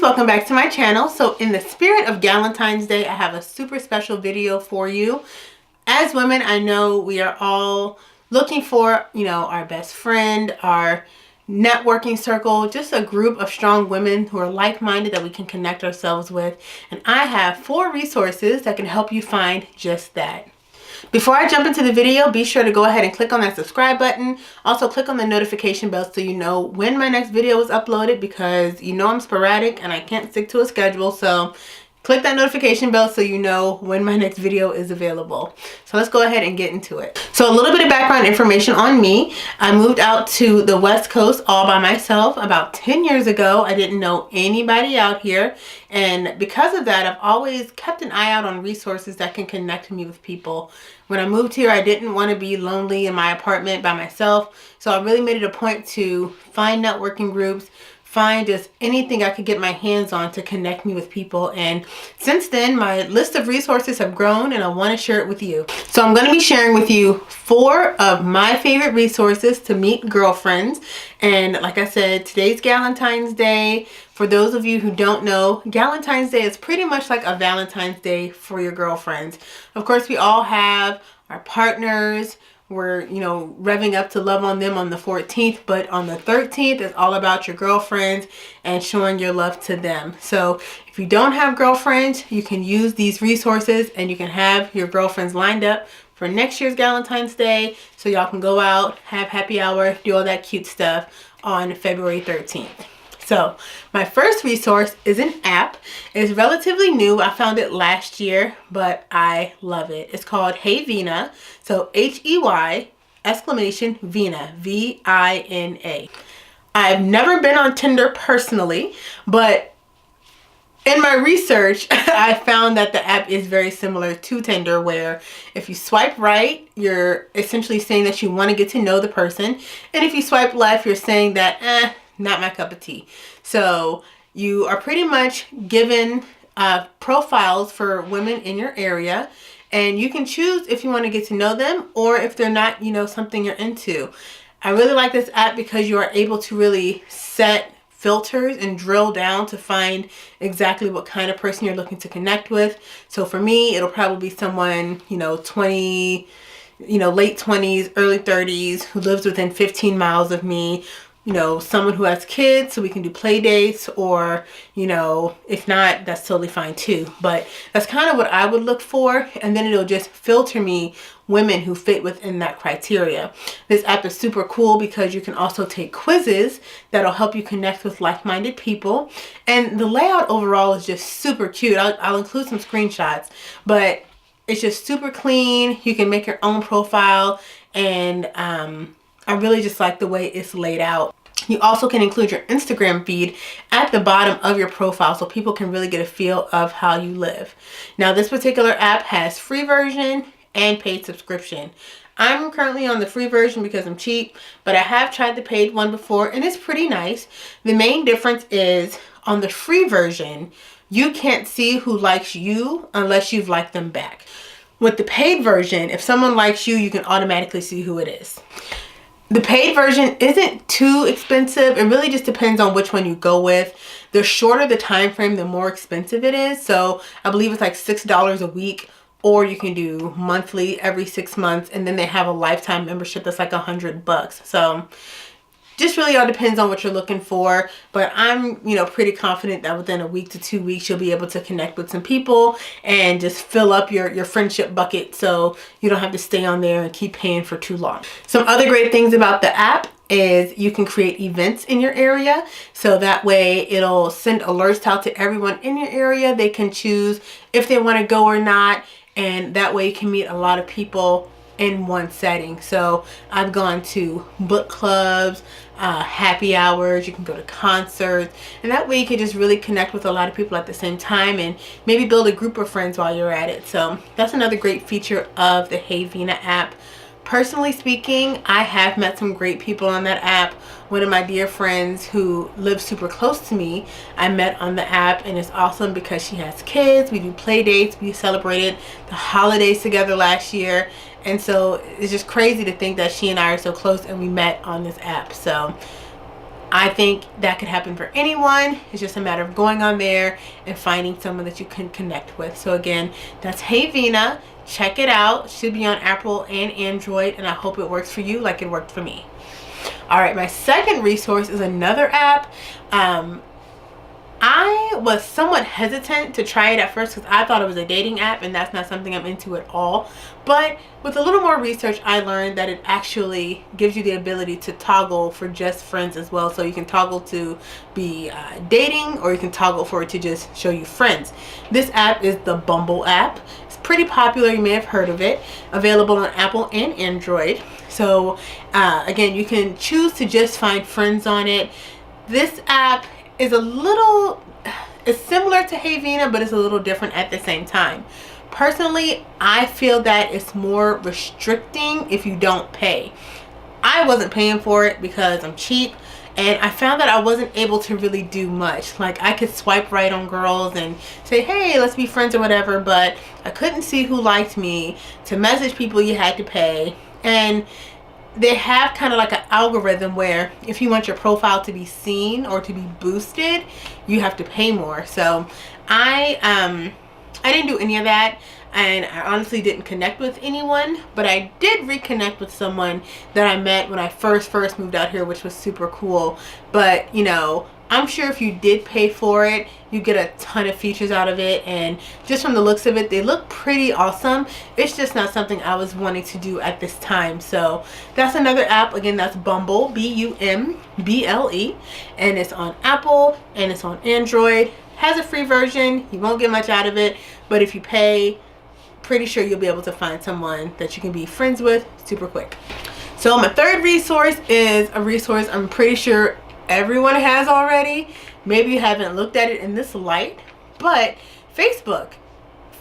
welcome back to my channel. So in the spirit of Galentine's Day, I have a super special video for you. As women, I know we are all looking for, our best friend, our networking circle, just a group of strong women who are like-minded that we can connect ourselves with. And I have 4 resources that can help you find just that. Before I jump into the video, be sure to go ahead and click on that subscribe button. Also click on the notification bell so you know when my next video is uploaded, because I'm sporadic and I can't stick to a schedule. So click that notification bell so you know when my next video is available. So let's go ahead and get into it. So a little bit of background information on me. I moved out to the West Coast all by myself about 10 years ago. I didn't know anybody out here. And because of that, I've always kept an eye out on resources that can connect me with people. When I moved here, I didn't want to be lonely in my apartment by myself. So I really made it a point to find networking groups, find just anything I could get my hands on to connect me with people. And since then, my list of resources have grown and I want to share it with you. So I'm going to be sharing with you 4 of my favorite resources to meet girlfriends. And like I said, today's Galentine's Day. For those of you who don't know, Galentine's Day is pretty much like a Valentine's Day for your girlfriends. Of course, we all have our partners. We're, revving up to love on them on the 14th, but on the 13th, it's all about your girlfriends and showing your love to them. So if you don't have girlfriends, you can use these resources and you can have your girlfriends lined up for next year's Galentine's Day. So y'all can go out, have happy hour, do all that cute stuff on February 13th. So my first resource is an app. It's relatively new. I found it last year, but I love it. It's called Hey Vina. So Hey exclamation Vina, V-I-N-A. I've never been on Tinder personally, but in my research, I found that the app is very similar to Tinder, where if you swipe right, you're essentially saying that you want to get to know the person. And if you swipe left, you're saying that, not my cup of tea. So you are pretty much given profiles for women in your area, and you can choose if you want to get to know them or if they're not, something you're into. I really like this app because you are able to really set filters and drill down to find exactly what kind of person you're looking to connect with. So for me, it'll probably be someone, 20, late 20s, early 30s, who lives within 15 miles of me. Someone who has kids so we can do play dates, or, if not, that's totally fine too. But that's kind of what I would look for. And then it'll just filter me women who fit within that criteria. This app is super cool because you can also take quizzes that'll help you connect with like-minded people. And the layout overall is just super cute. I'll include some screenshots, but it's just super clean. You can make your own profile, and I really just like the way it's laid out. You also can include your Instagram feed at the bottom of your profile so people can really get a feel of how you live. Now, this particular app has free version and paid subscription. I'm currently on the free version because I'm cheap, but I have tried the paid one before and it's pretty nice. The main difference is on the free version, you can't see who likes you unless you've liked them back. With the paid version, if someone likes you, you can automatically see who it is. The paid version isn't too expensive. It really just depends on which one you go with. The shorter the time frame, the more expensive it is. So I believe it's like $6 a week, or you can do monthly every 6 months. And then they have a lifetime membership that's like $100. So just really all depends on what you're looking for. But I'm, pretty confident that within a week to 2 weeks, you'll be able to connect with some people and just fill up your friendship bucket so you don't have to stay on there and keep paying for too long. Some other great things about the app is you can create events in your area. So that way it'll send alerts out to everyone in your area. They can choose if they want to go or not. And that way you can meet a lot of people in one setting. So I've gone to book clubs, happy hours, you can go to concerts, and that way you can just really connect with a lot of people at the same time and maybe build a group of friends while you're at it. So that's another great feature of the Hey Vina app. Personally speaking, I have met some great people on that app. One of my dear friends who lives super close to me, I met on the app, and it's awesome because she has kids. We do play dates. We celebrated the holidays together last year. And so it's just crazy to think that she and I are so close and we met on this app. So I think that could happen for anyone. It's just a matter of going on there and finding someone that you can connect with. So again, that's Hey Vina. Check it out. It should be on Apple and Android, and I hope it works for you like it worked for me. All right, my second resource is another app. I was somewhat hesitant to try it at first because I thought it was a dating app, and that's not something I'm into at all. But with a little more research, I learned that it actually gives you the ability to toggle for just friends as well. So you can toggle to be dating, or you can toggle for it to just show you friends. This app is the Bumble app. It's pretty popular. You may have heard of it. Available on Apple and Android. So again, you can choose to just find friends on it. This app is it's similar to Hey Vina, but it's a little different at the same time. Personally, I feel that it's more restricting if you don't pay. I wasn't paying for it because I'm cheap, and I found that I wasn't able to really do much. Like, I could swipe right on girls and say, hey, let's be friends or whatever, but I couldn't see who liked me. To message people, you had to pay. And they have kind of like an algorithm where if you want your profile to be seen or to be boosted, you have to pay more. So I didn't do any of that, and I honestly didn't connect with anyone, but I did reconnect with someone that I met when I first moved out here, which was super cool. But you know, I'm sure if you did pay for it, you get a ton of features out of it, and just from the looks of it, they look pretty awesome. It's just not something I was wanting to do at this time. So that's another app. Again, that's Bumble, B-U-M-B-L-E, and it's on Apple and it's on Android. Has a free version. You won't get much out of it, but if you pay, pretty sure you'll be able to find someone that you can be friends with super quick. So my third resource is a resource I'm pretty sure everyone has already. Maybe you haven't looked at it in this light, but Facebook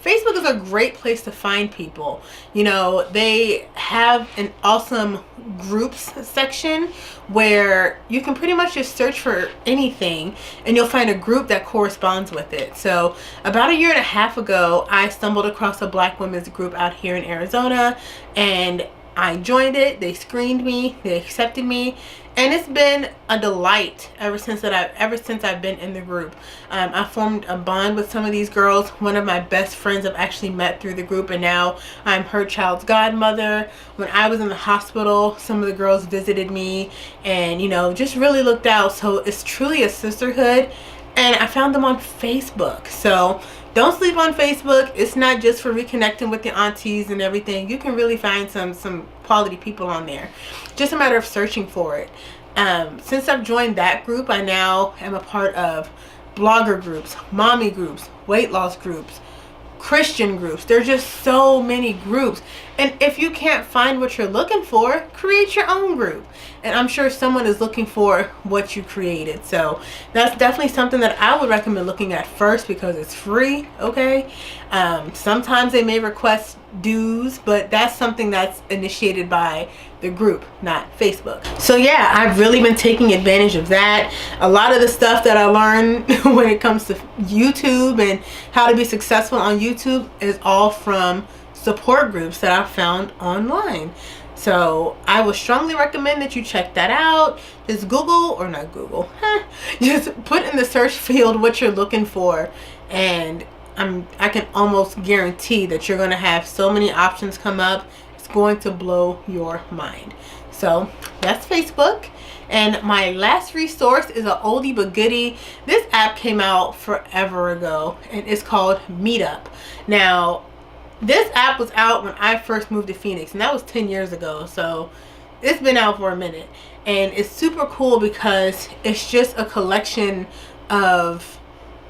is a great place to find people. You know, they have an awesome groups section where you can pretty much just search for anything and you'll find a group that corresponds with it. So about a year and a half ago, I stumbled across a Black women's group out here in Arizona, and I joined it. They screened me, they accepted me, and it's been a delight ever since I've been in the group. I formed a bond with some of these girls. One of my best friends I've actually met through the group, and now I'm her child's godmother. When I was in the hospital, some of the girls visited me and, you know, just really looked out. So it's truly a sisterhood, and I found them on Facebook. So don't sleep on Facebook. It's not just for reconnecting with your aunties and everything. You can really find some quality people on there. Just a matter of searching for it. Since I've joined that group, I now am a part of blogger groups, mommy groups, weight loss groups, Christian groups. There's just so many groups. And if you can't find what you're looking for, create your own group. And I'm sure someone is looking for what you created. So that's definitely something that I would recommend looking at first, because it's free, okay? Sometimes they may request dues, but that's something that's initiated by the group, not Facebook. So yeah, I've really been taking advantage of that. A lot of the stuff that I learned when it comes to YouTube and how to be successful on YouTube is all from support groups that I found online. So I would strongly recommend that you check that out. Just Google, or not Google, just put in the search field what you're looking for, and I can almost guarantee that you're going to have so many options come up. It's going to blow your mind. So that's Facebook. And my last resource is an oldie but goodie. This app came out forever ago, and it's called Meetup. Now, this app was out when I first moved to Phoenix, and that was 10 years ago. So it's been out for a minute, and it's super cool because it's just a collection of,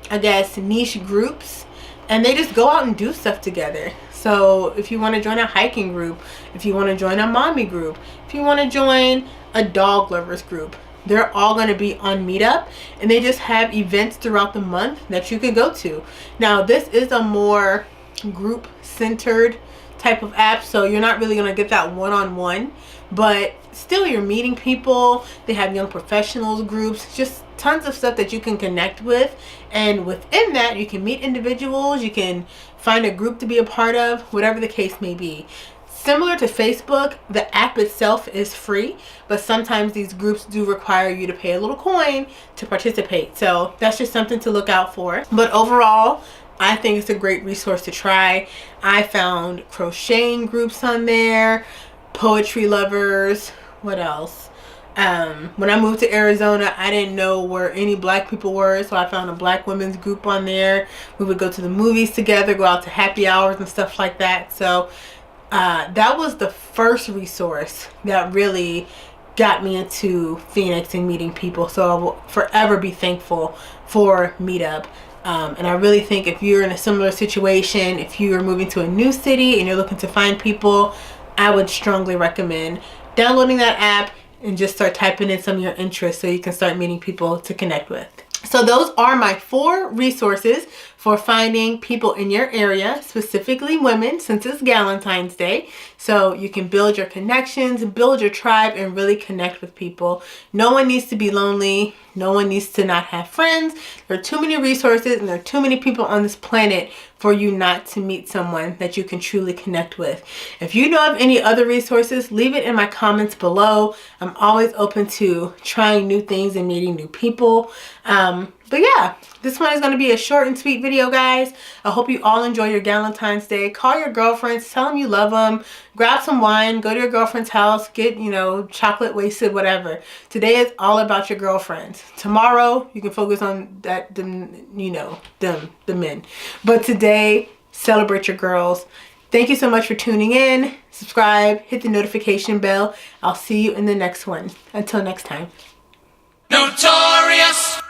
I guess, niche groups, and they just go out and do stuff together. So if you want to join a hiking group, if you want to join a mommy group, if you want to join a dog lovers group, they're all going to be on Meetup, and they just have events throughout the month that you can go to. Now, this is a more group centered type of app, so you're not really going to get that one-on-one, but still you're meeting people. They have young professionals groups, just tons of stuff that you can connect with, and within that you can meet individuals, you can find a group to be a part of, whatever the case may be. Similar to Facebook, the app itself is free, but sometimes these groups do require you to pay a little coin to participate. So that's just something to look out for. But overall, I think it's a great resource to try. I found crocheting groups on there, poetry lovers, what else? When I moved to Arizona, I didn't know where any black people were, so I found a black women's group on there. We would go to the movies together, go out to happy hours and stuff like that. So that was the first resource that really got me into Phoenix and meeting people. So I will forever be thankful for Meetup. And I really think if you're in a similar situation, if you're moving to a new city and you're looking to find people, I would strongly recommend downloading that app and just start typing in some of your interests so you can start meeting people to connect with. So those are my 4 resources for finding people in your area, specifically women, since it's Galentine's Day. So you can build your connections, build your tribe, and really connect with people. No one needs to be lonely. No one needs to not have friends. There are too many resources and there are too many people on this planet for you not to meet someone that you can truly connect with. If you know of any other resources, leave it in my comments below. I'm always open to trying new things and meeting new people. But yeah, this one is going to be a short and sweet video, guys. I hope you all enjoy your Galentine's Day. Call your girlfriends, tell them you love them, grab some wine, go to your girlfriend's house, get, chocolate wasted, whatever. Today is all about your girlfriends. Tomorrow, you can focus on the men. But today, celebrate your girls. Thank you so much for tuning in. Subscribe, hit the notification bell. I'll see you in the next one. Until next time. Notorious.